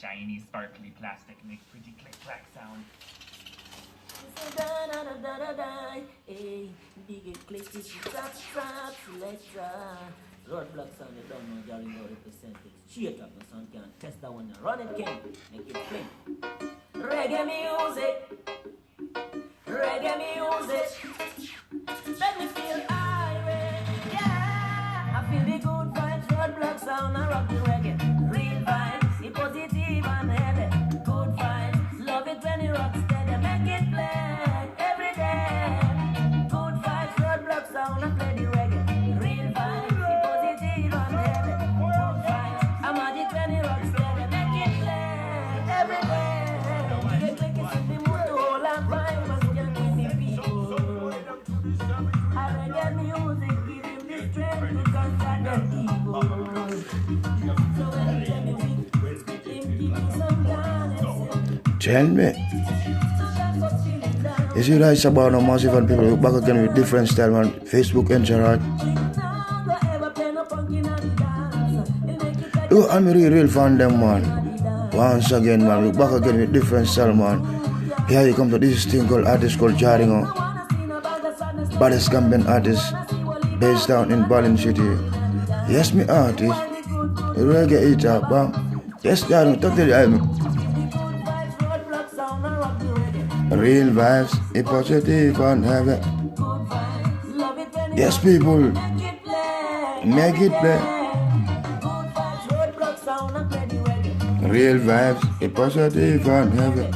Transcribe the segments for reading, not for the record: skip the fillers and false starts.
shiny, sparkly plastic makes pretty click-clack sound. Hey, dig it, click it, trap, selector. Roadblock sound, you don't know, Jaringo represented. Straight up, my son can't test that one. Run it, king, make it clean. Reggae music, let me feel irate, yeah. I feel the good vibes, roadblock sound, I rock the reggae. Real vibes, the positive and heavy. Good vibes, love it when it rocks steady. Make it play every day. Good vibes, roadblock sound, I play the reggae. Real vibes, the positive and heavy. Good vibes, I'm magic when it rocks steady. Make it play every day. You get click it in the mood to hold and vibe. Tell me, is it right about no massive and people back again with different style on Facebook and Gerard? Oh, I'm a real fan them man. Once again man, we back again with different style man. Here you come to this thing called artist called Jaringo. Baddest Gambian artist based down in Berlin City. Yes, me artist. Reggae it up, yes, Jaringo, talk to the real vibes, a positive and heavy. Yes, people, make it play. Real vibes, a positive and heavy.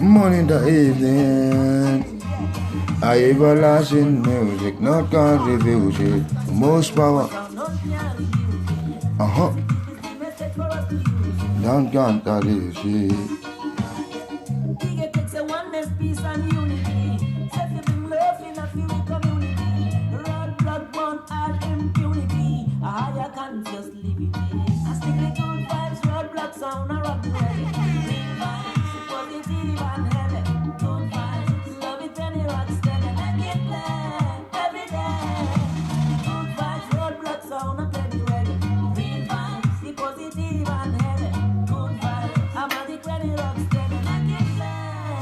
Morning to evening, I everlasting music, not country music, most power. Don't count that easy.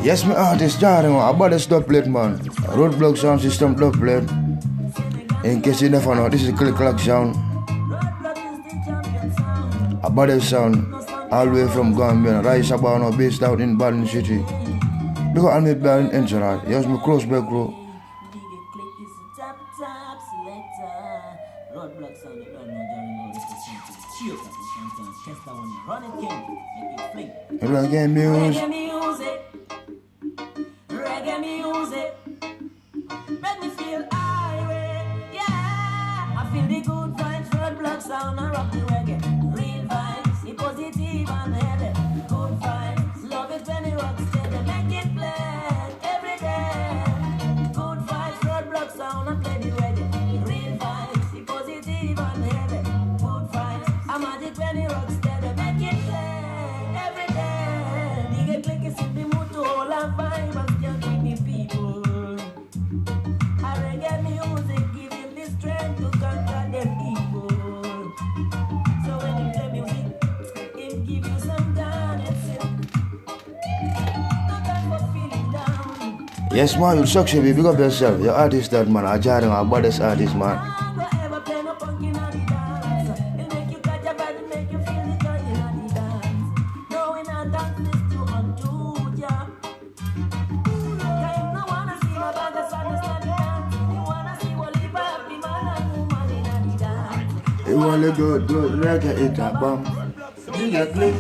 Yes, my artist Jaringo, I bought this dubplate man. Roadblock sound system dubplate. In case you never know, this is a click-clack sound. I bought this sound all the way from Gambia. Rise Sabano based out in Berlin City. Because I'm in Berlin and Gerard. Here's my cross back row. Reggae music. Reggae music, let me feel irate, yeah. I feel the good vibes, roadblock sound, I rock the reggae. Real vibes, the positive and heavy. Good vibes, love it when it rocks steady. Make it play every day. Good vibes, roadblock sound, I play the reggae. Real vibes, the positive and heavy. Good vibes, I'm magic when it rocks steady. Make it play every day. Nigga click is in the mood to hold and vibe. Yes man, you succeed, big up yourself. Your artist that man, Jaringo, our baddest artist man. You wanna go reggae it up, you get click.